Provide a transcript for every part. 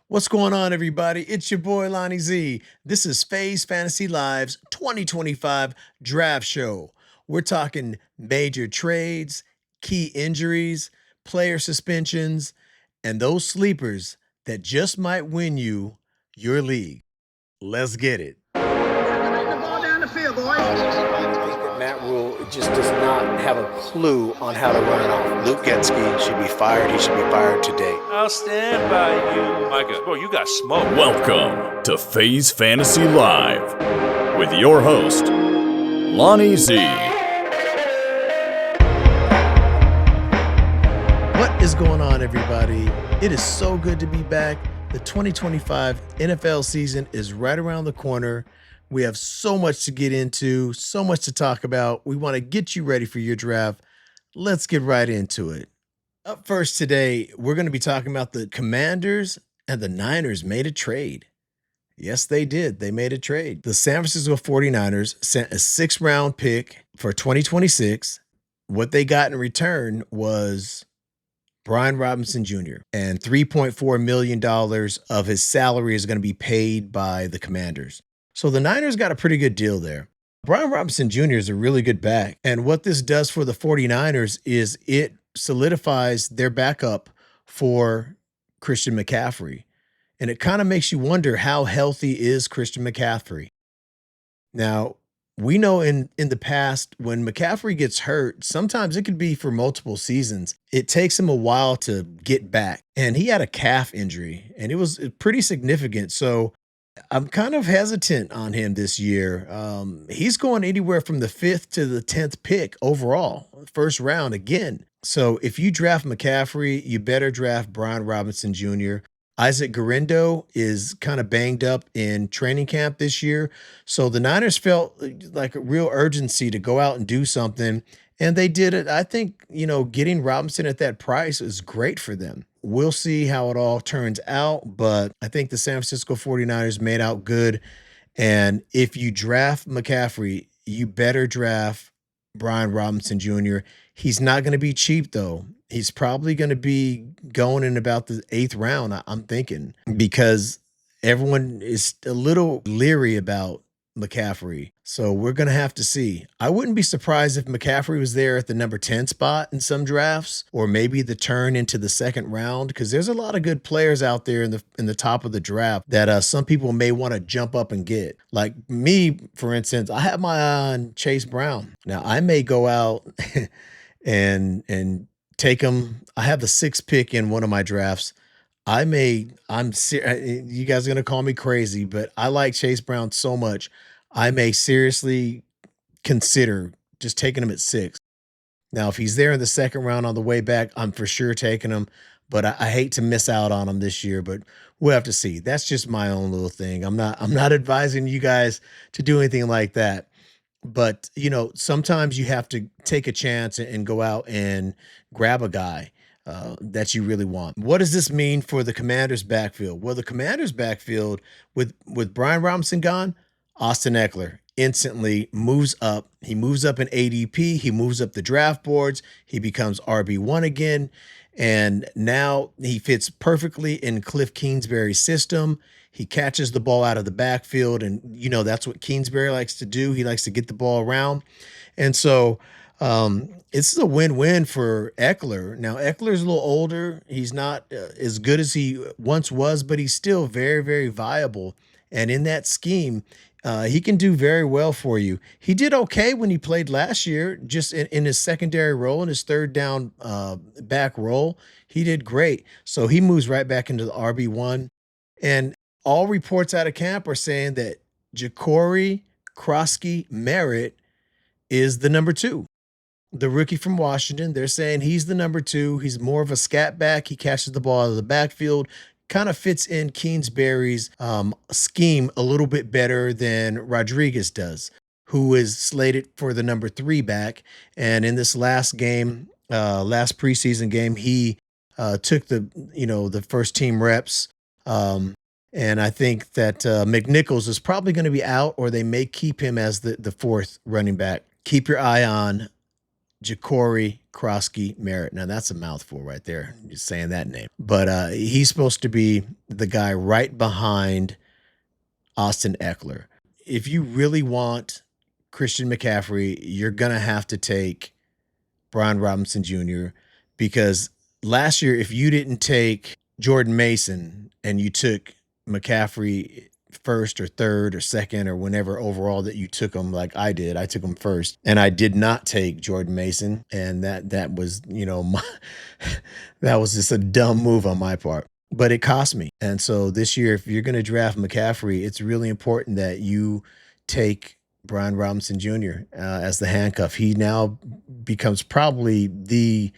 What's going on, everybody? It's your boy Lonnie Z. This is FaZe Fantasy Live's 2025 Draft Show. We're talking major trades, key injuries, player suspensions, and those sleepers that just might win you your league. Let's get it. Circulate the ball down the field, boys. That Matt Rule just does not have a clue on how to run it off. Luke Getsky should be fired. He should be fired today. I'll stand by you. Micah, bro, you got smoke. Welcome to FaZe Fantasy Live with your host, Lonnie Z. What is going on, everybody? It is so good to be back. The 2025 NFL season is right around the corner. We have so much to get into, so much to talk about. We want to get you ready for your draft. Let's get right into it. Up first today, we're going to be talking about the Commanders and the Niners made a trade. Yes, they did. They made a trade. The San Francisco 49ers sent a 6th-round pick for 2026. What they got in return was Brian Robinson Jr. and $3.4 million of his salary is going to be paid by the Commanders. So the Niners got a pretty good deal there. Brian Robinson Jr. is a really good back. And what this does for the 49ers is it solidifies their backup for Christian McCaffrey. And it kind of makes you wonder, how healthy is Christian McCaffrey? Now, we know in the past, when McCaffrey gets hurt, sometimes it could be for multiple seasons. It takes him a while to get back. And he had a calf injury, and it was pretty significant. So I'm kind of hesitant on him this year. He's going anywhere from the 5th to the 10th pick overall, first round again. So if you draft McCaffrey, you better draft Brian Robinson Jr. Isaac Guerendo is kind of banged up in training camp this year. So the Niners felt like a real urgency to go out and do something. And they did it. I think, getting Robinson at that price is great for them. We'll see how it all turns out, but I think the San Francisco 49ers made out good. And if you draft McCaffrey, you better draft Brian Robinson Jr. He's not going to be cheap, though. He's probably going to be going in about the 8th round, I'm thinking, because everyone is a little leery about McCaffrey. So we're going to have to see. I wouldn't be surprised if McCaffrey was there at the number 10 spot in some drafts, or maybe the turn into the 2nd round, because there's a lot of good players out there in the top of the draft that some people may want to jump up and get. Like me, for instance, I have my eye on Chase Brown. Now I may go out and take him. I have the 6th pick in one of my drafts. You guys are going to call me crazy, but I like Chase Brown so much. I may seriously consider just taking him at 6. Now, if he's there in the 2nd round on the way back, I'm for sure taking him, but I hate to miss out on him this year, but we'll have to see. That's just my own little thing. I'm not advising you guys to do anything like that. But, sometimes you have to take a chance and go out and grab a guy that you really want. What does this mean for the Commanders' backfield? Well, the Commanders' backfield, with Brian Robinson gone, Austin Eckler instantly moves up. He moves up in ADP. He moves up the draft boards. He becomes RB1 again. And now he fits perfectly in Cliff Kingsbury's system. He catches the ball out of the backfield, and that's what Kingsbury likes to do. He likes to get the ball around. And so it's a win-win for Eckler. Now, Eckler's a little older. He's not as good as he once was, but he's still very, very viable. And in that scheme, he can do very well for you. He did okay when he played last year, just in his secondary role, in his 3rd down back role. He did great. So he moves right back into the RB1. And all reports out of camp are saying that Ja'Cory Krosky-Merritt is the number 2. The rookie from Washington, they're saying he's the number 2. He's more of a scat back. He catches the ball out of the backfield, kind of fits in Kingsbury's scheme a little bit better than Rodriguez does, who is slated for the number 3 back. And in this last preseason game, he took the first team reps. And I think that McNichols is probably going to be out, or they may keep him as the 4th running back. Keep your eye on Ja'Cory Krosky Merritt. Now that's a mouthful right there, just saying that name. But he's supposed to be the guy right behind Austin Eckler. If you really want Christian McCaffrey, you're going to have to take Brian Robinson Jr. because last year, if you didn't take Jordan Mason and you took McCaffrey first or third or second or whenever overall that you took him, like I did, I took him first, and I did not take Jordan Mason, and that was, that was just a dumb move on my part. But it cost me. And so this year, if you're going to draft McCaffrey, it's really important that you take Brian Robinson Jr. As the handcuff. He now becomes probably the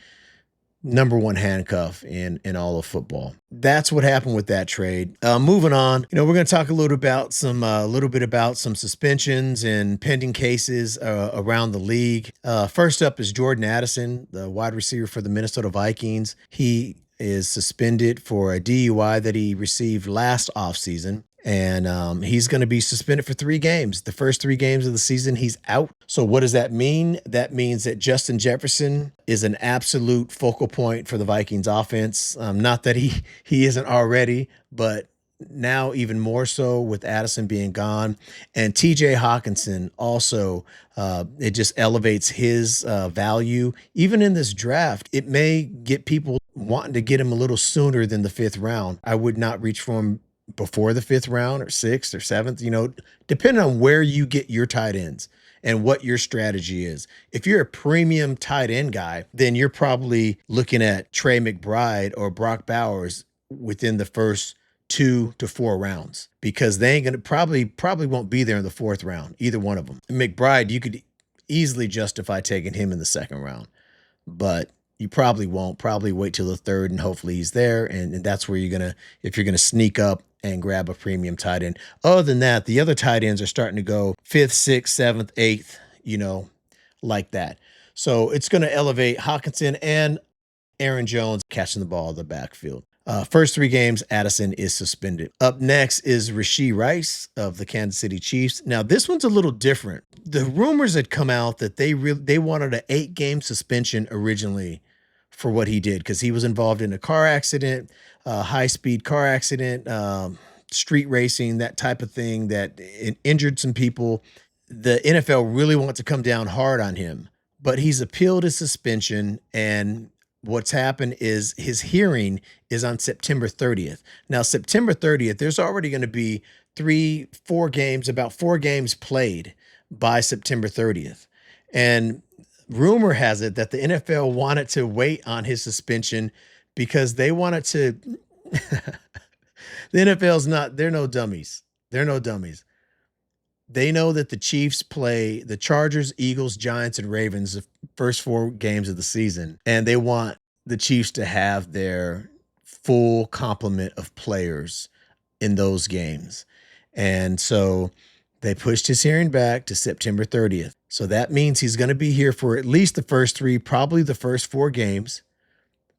number one handcuff in all of football. That's what happened with that trade. Moving on, we're going to talk a little bit about some suspensions and pending cases around the league. First up is Jordan Addison, the wide receiver for the Minnesota Vikings. He is suspended for a DUI that he received last offseason. And he's going to be suspended for 3 games. The first 3 games of the season, he's out. So what does that mean? That means that Justin Jefferson is an absolute focal point for the Vikings offense. Not that he isn't already, but now even more so with Addison being gone. And TJ Hawkinson also, it just elevates his value. Even in this draft, it may get people wanting to get him a little sooner than the 5th round. I would not reach for him before the 5th round or 6th or 7th, depending on where you get your tight ends and what your strategy is. If you're a premium tight end guy, then you're probably looking at Trey McBride or Brock Bowers within the first 2 to 4 rounds, because they ain't going to probably won't be there in the 4th round, either one of them. McBride, you could easily justify taking him in the 2nd round, but you probably won't. Probably wait till the 3rd and hopefully he's there. And that's where if you're going to sneak up and grab a premium tight end. Other than that, the other tight ends are starting to go 5th, 6th, 7th, 8th, like that. So it's going to elevate Hawkinson and Aaron Jones catching the ball in the backfield. First 3 games, Addison is suspended. Up next is Rashee Rice of the Kansas City Chiefs. Now, this one's a little different. The rumors had come out that they wanted an 8-game suspension originally for what he did, because he was involved in a car accident, high-speed car accident, street racing, that type of thing that injured some people. The NFL really wants to come down hard on him, but he's appealed his suspension, and what's happened is his hearing is on September 30th. Now, September 30th, there's already going to be 4 games played by September 30th. And rumor has it that the NFL wanted to wait on his suspension because they wanted to. The NFL's they're no dummies. They're no dummies. They know that the Chiefs play the Chargers, Eagles, Giants, and Ravens the first 4 games of the season, and they want the Chiefs to have their full complement of players in those games. And so they pushed his hearing back to September 30th. So that means he's going to be here for at least the first 3, probably the first 4 games.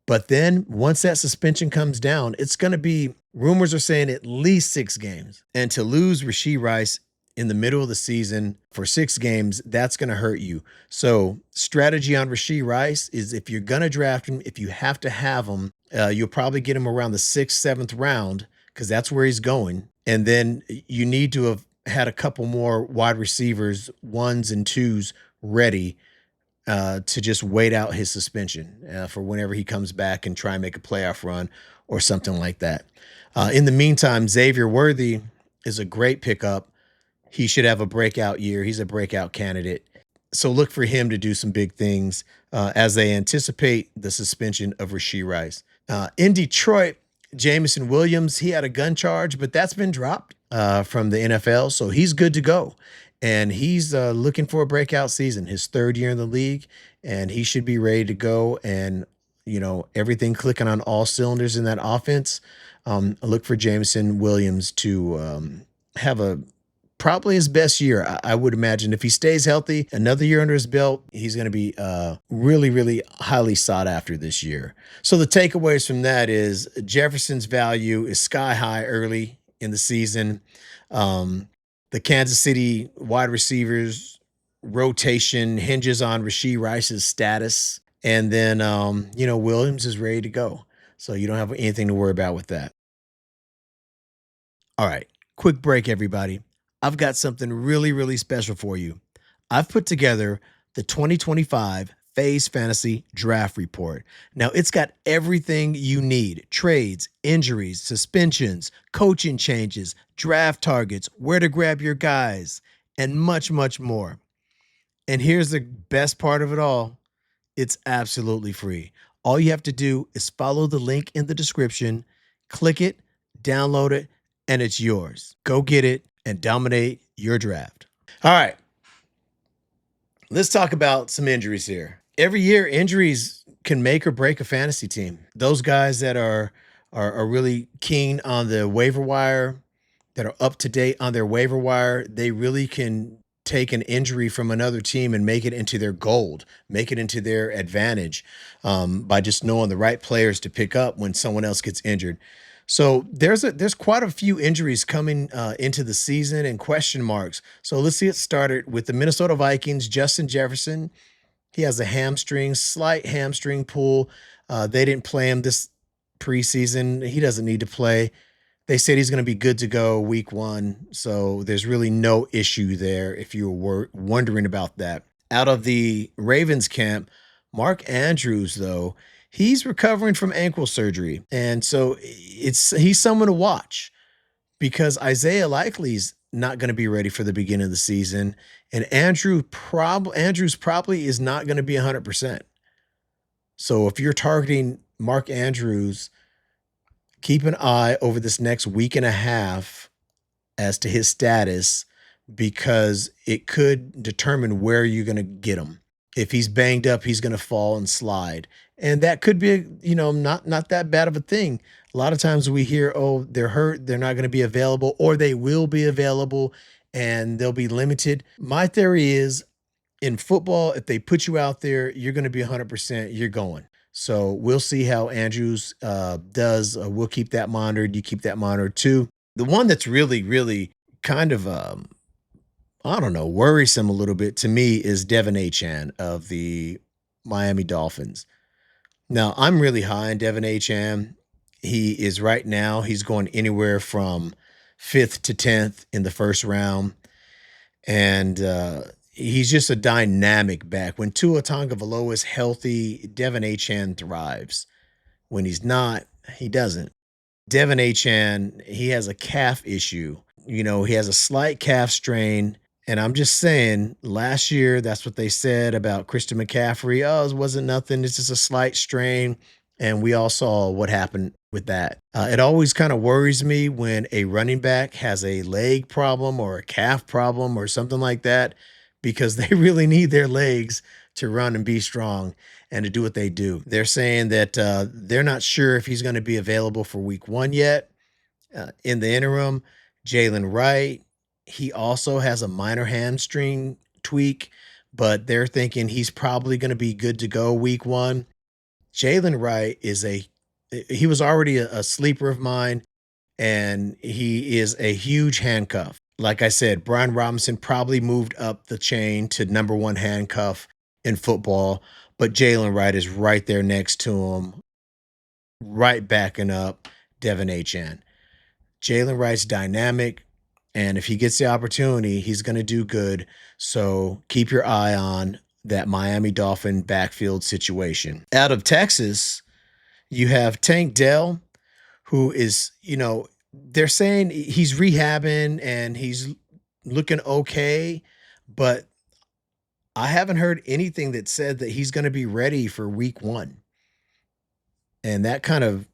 But then once that suspension comes down, it's going to be, rumors are saying, at least 6 games. And to lose Rashee Rice in the middle of the season for 6 games, that's going to hurt you. So strategy on Rashee Rice is, if you're going to draft him, if you have to have him, you'll probably get him around the 6th, 7th round, because that's where he's going. And then you need to have had a couple more wide receivers, 1s and 2s, ready to just wait out his suspension for whenever he comes back and try and make a playoff run or something like that. In the meantime, Xavier Worthy is a great pickup. He should have a breakout year. He's a breakout candidate. So look for him to do some big things as they anticipate the suspension of Rashee Rice. In Detroit, Jameson Williams, he had a gun charge, but that's been dropped from the NFL, so he's good to go. And he's looking for a breakout season, his 3rd year in the league, and he should be ready to go. And, everything clicking on all cylinders in that offense. Look for Jameson Williams to have probably his best year. I would imagine if he stays healthy, another year under his belt, he's going to be really, really highly sought after this year. So the takeaways from that is Jefferson's value is sky high early in the season. The Kansas City wide receivers rotation hinges on Rashee Rice's status. And then, Williams is ready to go. So you don't have anything to worry about with that. All right, quick break, everybody. I've got something really, really special for you. I've put together the 2025 FaZe Fantasy Draft Report. Now, it's got everything you need: trades, injuries, suspensions, coaching changes, draft targets, where to grab your guys, and much, much more. And here's the best part of it all. It's absolutely free. All you have to do is follow the link in the description, click it, download it, and it's yours. Go get it and dominate your draft. All right. Let's talk about some injuries here. Every year, injuries can make or break a fantasy team. Those guys that are really keen on the waiver wire, that are up to date on their waiver wire, they really can take an injury from another team and make it into their gold, make it into their advantage by just knowing the right players to pick up when someone else gets injured. So there's quite a few injuries coming into the season and question marks. So let's see it started with the Minnesota Vikings. Justin Jefferson, he has a slight hamstring pull. They didn't play him this preseason. He doesn't need to play. They said he's going to be good to go week 1. So there's really no issue there if you were wondering about that. Out of the Ravens camp, Mark Andrews, though, he's recovering from ankle surgery. And so he's someone to watch because Isaiah Likely's not going to be ready for the beginning of the season. And Andrews probably is not going to be 100%. So if you're targeting Mark Andrews, keep an eye over this next week and a half as to his status, because it could determine where you're going to get him. If he's banged up, he's going to fall and slide. And that could be, not that bad of a thing. A lot of times we hear, oh, they're hurt, they're not going to be available, or they will be available and they'll be limited. My theory is, in football, if they put you out there, you're going to be 100%, you're going. So we'll see how Andrews does. We'll keep that monitored. You keep that monitored too. The one that's really, really kind of, worrisome a little bit to me is Devin Achane of the Miami Dolphins. Now, I'm really high on Devin Achane. He is right now, he's going anywhere from 5th to 10th in the first round. And he's just a dynamic back. When Tua Tagovailoa is healthy, Devin Achane thrives. When he's not, he doesn't. Devin Achane, he has a calf issue. He has a slight calf strain. And I'm just saying, last year, that's what they said about Christian McCaffrey. Oh, it wasn't nothing. It's just a slight strain. And we all saw what happened with that. It always kind of worries me when a running back has a leg problem or a calf problem or something like that, because they really need their legs to run and be strong and to do what they do. They're saying that they're not sure if he's going to be available for week 1 yet. In the interim, Jalen Wright, he also has a minor hamstring tweak, but they're thinking he's probably going to be good to go week 1. Jalen Wright he was already a sleeper of mine, and he is a huge handcuff. Like I said, Brian Robinson probably moved up the chain to number 1 handcuff in football, but Jalen Wright is right there next to him, right backing up Devin Achane. Jalen Wright's dynamic, and if he gets the opportunity, he's going to do good. So keep your eye on that Miami Dolphin backfield situation. Out of Texas, you have Tank Dell, who is, they're saying he's rehabbing and he's looking okay, but I haven't heard anything that said that he's going to be ready for week 1. And that kind of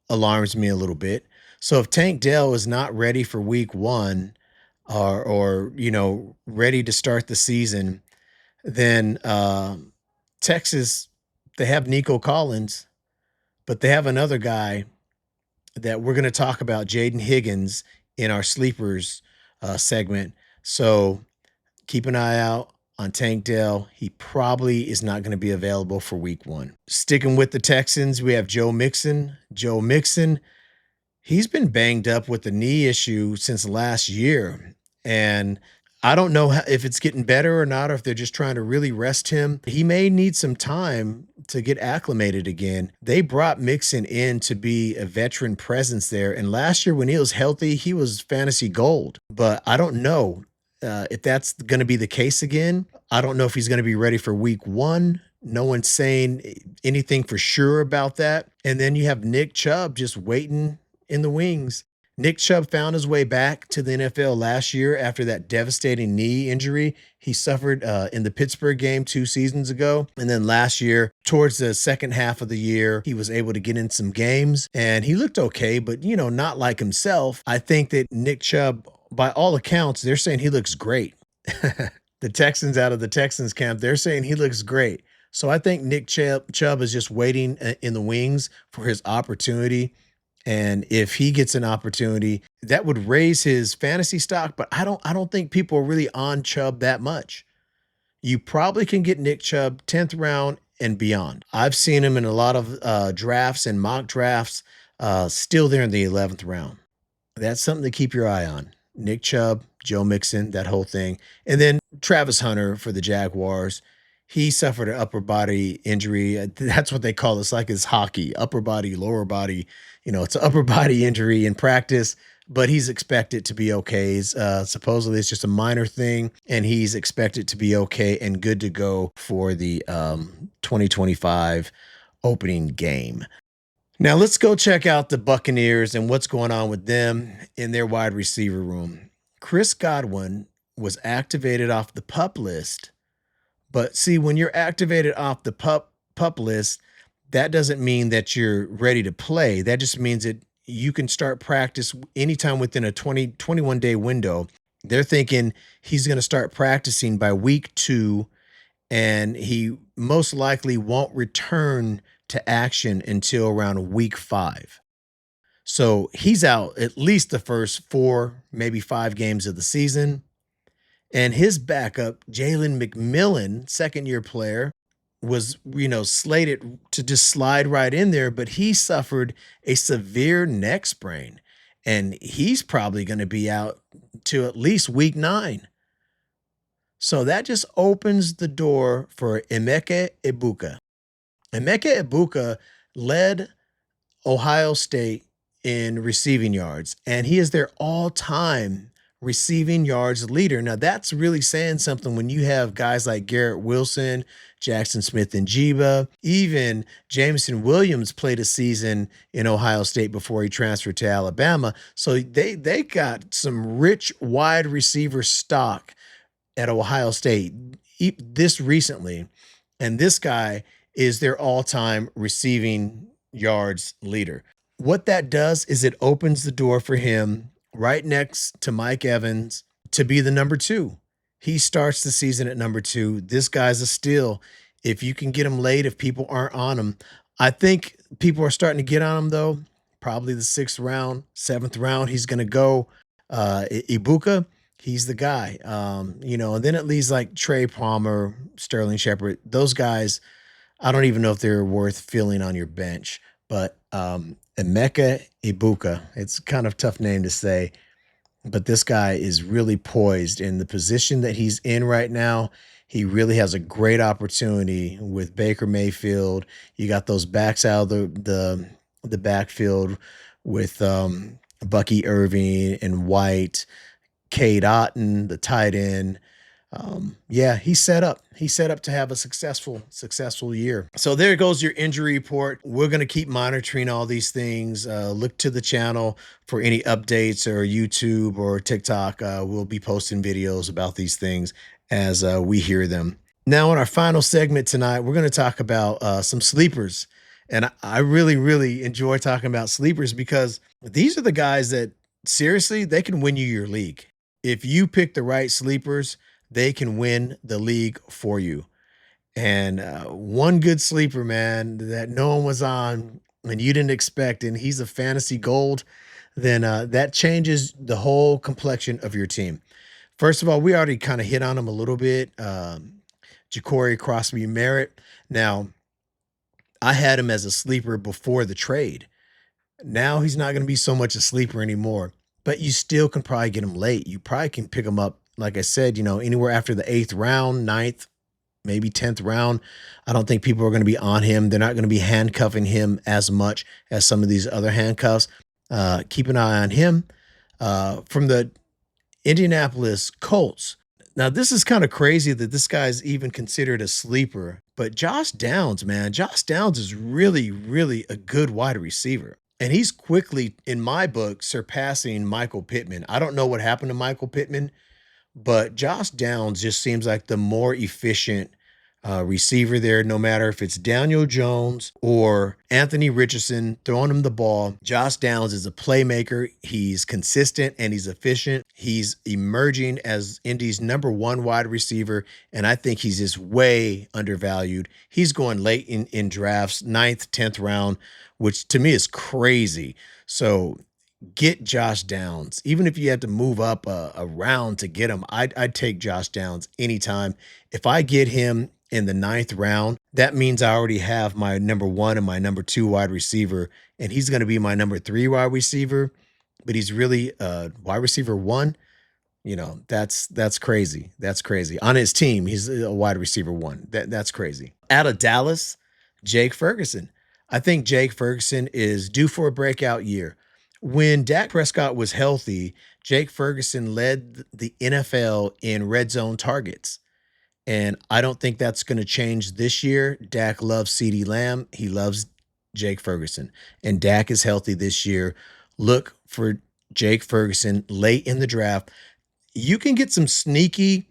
alarms me a little bit. So if Tank Dell is not ready for week 1 or ready to start the season, then Texas, they have Nico Collins, but they have another guy that we're going to talk about, Jaden Higgins, in our sleepers segment. So keep an eye out on Tank Dell. He probably is not going to be available for week 1. Sticking with the Texans, we have Joe Mixon. Joe Mixon, he's been banged up with the knee issue since last year. And I don't know if it's getting better or not, or if they're just trying to really rest him. He may need some time to get acclimated again. They brought Mixon in to be a veteran presence there. And last year when he was healthy, he was fantasy gold. But I don't know if that's going to be the case again. I don't know if he's going to be ready for week 1. No one's saying anything for sure about that. And then you have Nick Chubb just waiting in the wings. Nick Chubb found his way back to the NFL last year after that devastating knee injury he suffered in the Pittsburgh game 2 seasons ago. And then last year, towards the second half of the year, he was able to get in some games and he looked okay, but not like himself. I think that Nick Chubb, by all accounts, they're saying he looks great. The Texans out of the Texans camp, they're saying he looks great. So I think Nick Chubb is just waiting in the wings for his opportunity. And if he gets an opportunity, that would raise his fantasy stock. But I don't think people are really on Chubb that much. You probably can get Nick Chubb 10th round and beyond. I've seen him in a lot of drafts and mock drafts, still there in the 11th round. That's something to keep your eye on. Nick Chubb, Joe Mixon, that whole thing. And then Travis Hunter for the Jaguars. He suffered an upper body injury. That's what they call it. It's like it's hockey, upper body, lower body. It's an upper body injury in practice, but he's expected to be okay. Supposedly it's just a minor thing, and he's expected to be okay and good to go for the 2025 opening game. Now let's go check out the Buccaneers and what's going on with them in their wide receiver room. Chris Godwin was activated off the PUP list. But see, when you're activated off the pup list, that doesn't mean that you're ready to play. That just means that you can start practice anytime within a 21-day window. They're thinking he's going to start practicing by week 2, and he most likely won't return to action until around week 5. So he's out at least the first 4, maybe 5 games of the season. And his backup, Jalen McMillan, second-year player, was, slated to just slide right in there, but he suffered a severe neck sprain, and he's probably going to be out to at least week 9. So that just opens the door for Emeka Egbuka. Emeka Egbuka led Ohio State in receiving yards, and he is their all-time receiving yards leader. Now that's really saying something when you have guys like Garrett Wilson, Jackson Smith-Njigba, even Jameson Williams played a season in Ohio State before he transferred to Alabama. So they got some rich wide receiver stock at Ohio State this recently. And this guy is their all-time receiving yards leader. What that does is it opens the door for him right next to Mike Evans to be the number 2. He starts the season at number 2. This guy's a steal. If you can get him late, if people aren't on him, I think people are starting to get on him though. Probably the 6th round, 7th round, he's going to go. Egbuka, he's the guy. And then it leaves like Trey Palmer, Sterling Shepard. Those guys, I don't even know if they're worth filling on your bench, but Emeka Egbuka, it's kind of a tough name to say, but this guy is really poised in the position that he's in right now. He really has a great opportunity with Baker Mayfield. You got those backs out of the backfield with Bucky Irving and White, Cade Otton, the tight end. He's set up. He's set up to have a successful year. So there goes your injury report. We're going to keep monitoring all these things. Look to the channel for any updates, or YouTube or TikTok. We'll be posting videos about these things as we hear them. Now, in our final segment tonight, we're going to talk about some sleepers. And I really, really enjoy talking about sleepers because these are the guys that, seriously, they can win you your league. If you pick the right sleepers, they can win the league for you. And one good sleeper, man, that no one was on and you didn't expect, and he's a fantasy gold, then that changes the whole complexion of your team. First of all, we already kind of hit on him a little bit. Ja'Cory Crosby Merritt. Now, I had him as a sleeper before the trade. Now he's not going to be so much a sleeper anymore, but you still can probably get him late. You probably can pick him up like I said, anywhere after the 8th round, ninth, maybe 10th round, I don't think people are going to be on him. They're not going to be handcuffing him as much as some of these other handcuffs. Keep an eye on him. From the Indianapolis Colts. Now, this is kind of crazy that this guy's even considered a sleeper, but Josh Downs, man, Josh Downs is really, really a good wide receiver. And he's quickly, in my book, surpassing Michael Pittman. I don't know what happened to Michael Pittman, but Josh Downs just seems like the more efficient receiver there, no matter if it's Daniel Jones or Anthony Richardson throwing him the ball. Josh Downs is a playmaker. He's consistent and he's efficient. He's emerging as Indy's #1 wide receiver, and I think he's just way undervalued. He's going late in drafts, 9th, 10th round, which to me is crazy. So get Josh Downs. Even if you had to move up a round to get him, I'd take Josh Downs anytime. If I get him in the 9th round, that means I already have my #1 and my #2 wide receiver, and he's going to be my #3 wide receiver, but he's really wide receiver 1. That's crazy. That's crazy. On his team, he's a wide receiver 1. That's crazy. Out of Dallas, Jake Ferguson. I think Jake Ferguson is due for a breakout year. When Dak Prescott was healthy, Jake Ferguson led the NFL in red zone targets. And I don't think that's going to change this year. Dak loves CeeDee Lamb. He loves Jake Ferguson. And Dak is healthy this year. Look for Jake Ferguson late in the draft. You can get some sneaky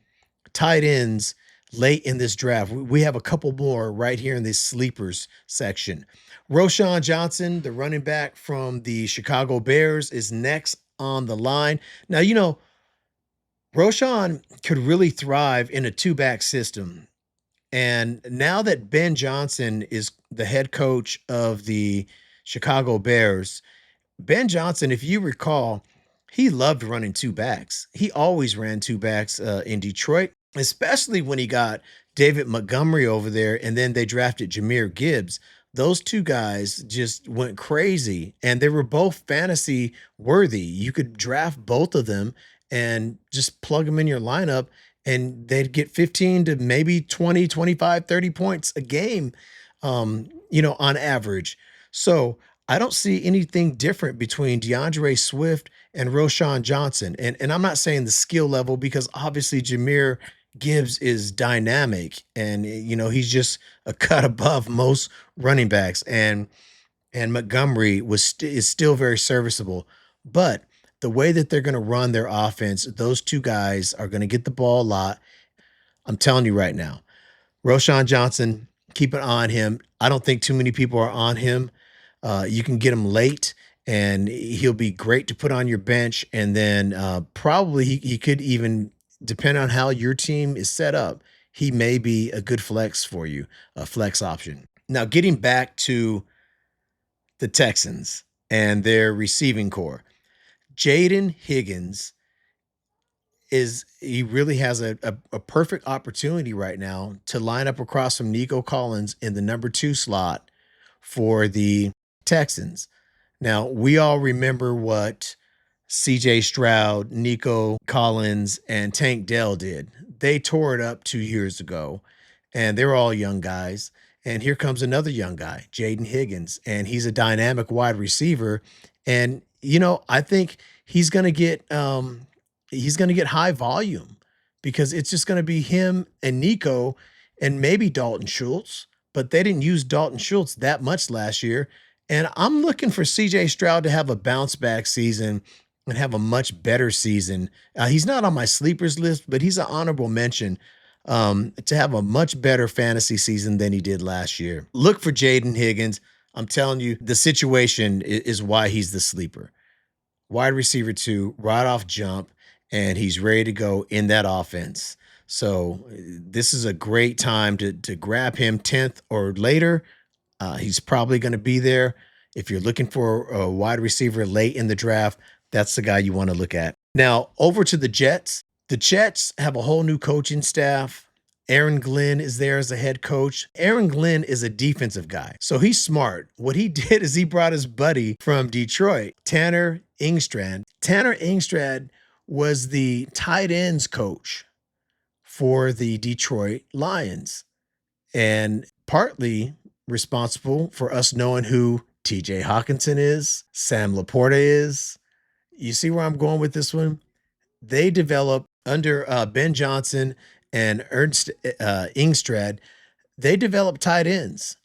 tight ends late in this draft. We have a couple more right here in this sleepers section. Roschon Johnson, the running back from the Chicago Bears, is next on the line. Now, Roschon could really thrive in a 2-back system. And now that Ben Johnson is the head coach of the Chicago Bears, Ben Johnson, if you recall, he loved running 2-backs. He always ran 2-backs in Detroit, especially when he got David Montgomery over there, and then they drafted Jahmyr Gibbs. Those two guys just went crazy, and they were both fantasy worthy. You could draft both of them and just plug them in your lineup, and they'd get 15 to maybe 20, 25, 30 points a game, on average. So I don't see anything different between DeAndre Swift and Roschon Johnson. And I'm not saying the skill level, because obviously Jahmyr Gibbs is dynamic, and he's just a cut above most running backs, and Montgomery is still very serviceable. But the way that they're going to run their offense, those two guys are going to get the ball a lot. I'm telling you right now, Roschon Johnson, keep an eye on him. I don't think too many people are on him. You can get him late, and he'll be great to put on your bench. And then probably he could even, depend on how your team is set up, he may be a good flex for you, a flex option. Now, getting back to the Texans and their receiving core, Jaden Higgins he really has a perfect opportunity right now to line up across from Nico Collins in the #2 slot for the Texans. Now, we all remember what CJ Stroud, Nico Collins, and Tank Dell did. They tore it up 2 years ago, and they're all young guys. And here comes another young guy, Jaden Higgins, and he's a dynamic wide receiver. And I think he's going to get high volume, because it's just going to be him and Nico and maybe Dalton Schultz, but they didn't use Dalton Schultz that much last year. And I'm looking for CJ Stroud to have a bounce back season and have a much better season. He's not on my sleepers list, but he's an honorable mention to have a much better fantasy season than he did last year. Look for Jaden Higgins. I'm telling you, the situation is why he's the sleeper. Wide receiver 2, right off jump, and he's ready to go in that offense. So this is a great time to grab him 10th or later. He's probably going to be there. If you're looking for a wide receiver late in the draft, that's the guy you want to look at. Now, over to the Jets. The Jets have a whole new coaching staff. Aaron Glenn is there as a head coach. Aaron Glenn is a defensive guy, so he's smart. What he did is he brought his buddy from Detroit, Tanner Engstrand. Tanner Engstrand was the tight ends coach for the Detroit Lions, and partly responsible for us knowing who TJ Hawkinson is, Sam Laporta is. You see where I'm going with this one? They developed under Ben Johnson and Ernst Ingstrad, they developed tight ends.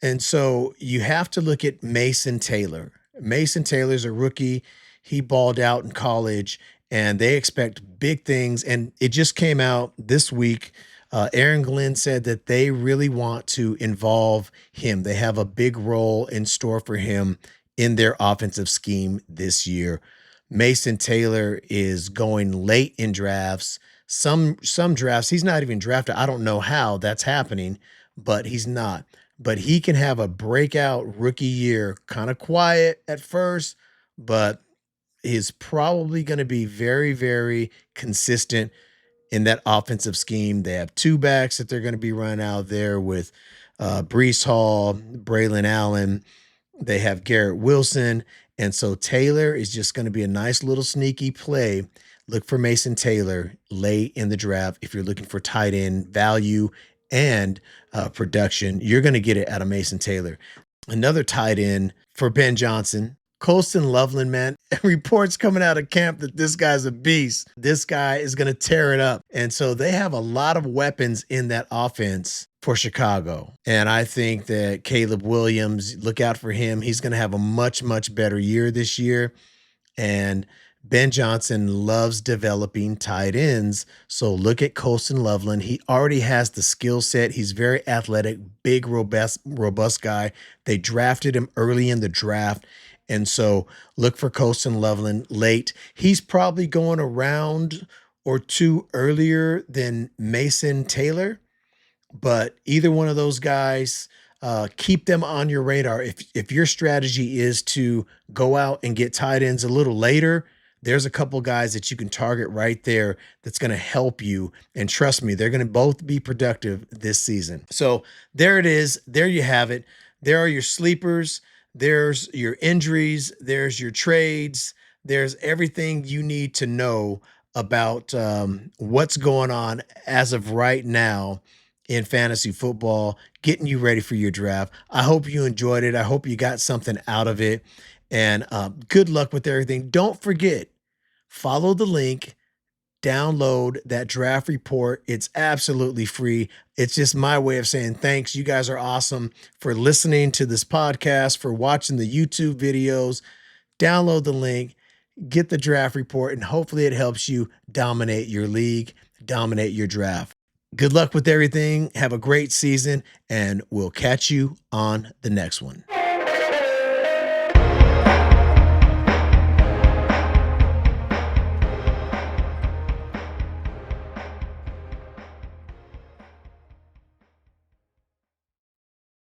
And so you have to look at Mason Taylor. Mason Taylor's a rookie. He balled out in college, and they expect big things. And it just came out this week. Aaron Glenn said that they really want to involve him. They have a big role in store for him in their offensive scheme this year. Mason Taylor is going late in drafts. Some drafts, he's not even drafted. I don't know how that's happening, but he's not. But he can have a breakout rookie year, kind of quiet at first, but is probably going to be very, very consistent in that offensive scheme. They have two backs that they're going to be running out there with Breece Hall, Braylon Allen. They have Garrett Wilson. And so Taylor is just going to be a nice little sneaky play. Look for Mason Taylor late in the draft. If you're looking for tight end value and production, you're going to get it out of Mason Taylor. Another tight end for Ben Johnson, Colston Loveland, man. Reports coming out of camp that this guy's a beast. This guy is going to tear it up. And so they have a lot of weapons in that offense for Chicago. And I think that Caleb Williams, look out for him. He's going to have a much, much better year this year. And Ben Johnson loves developing tight ends. So look at Colston Loveland. He already has the skill set. He's very athletic, big, robust guy. They drafted him early in the draft. And so look for Colston Loveland late. He's probably going a round or two earlier than Mason Taylor, but either one of those guys, keep them on your radar. If your strategy is to go out and get tight ends a little later, there's a couple guys that you can target right there that's going to help you. And trust me, they're going to both be productive this season. So there it is. There you have it. There are your sleepers. There's your injuries. There's your trades. There's everything you need to know about what's going on as of right now in fantasy football, getting you ready for your draft. I hope you enjoyed it. I hope you got something out of it. And good luck with everything. Don't forget, follow the link, download that draft report. It's absolutely free. It's just my way of saying thanks. You guys are awesome for listening to this podcast, for watching the YouTube videos. Download the link, get the draft report, and hopefully it helps you dominate your league, dominate your draft. Good luck with everything. Have a great season, and we'll catch you on the next one.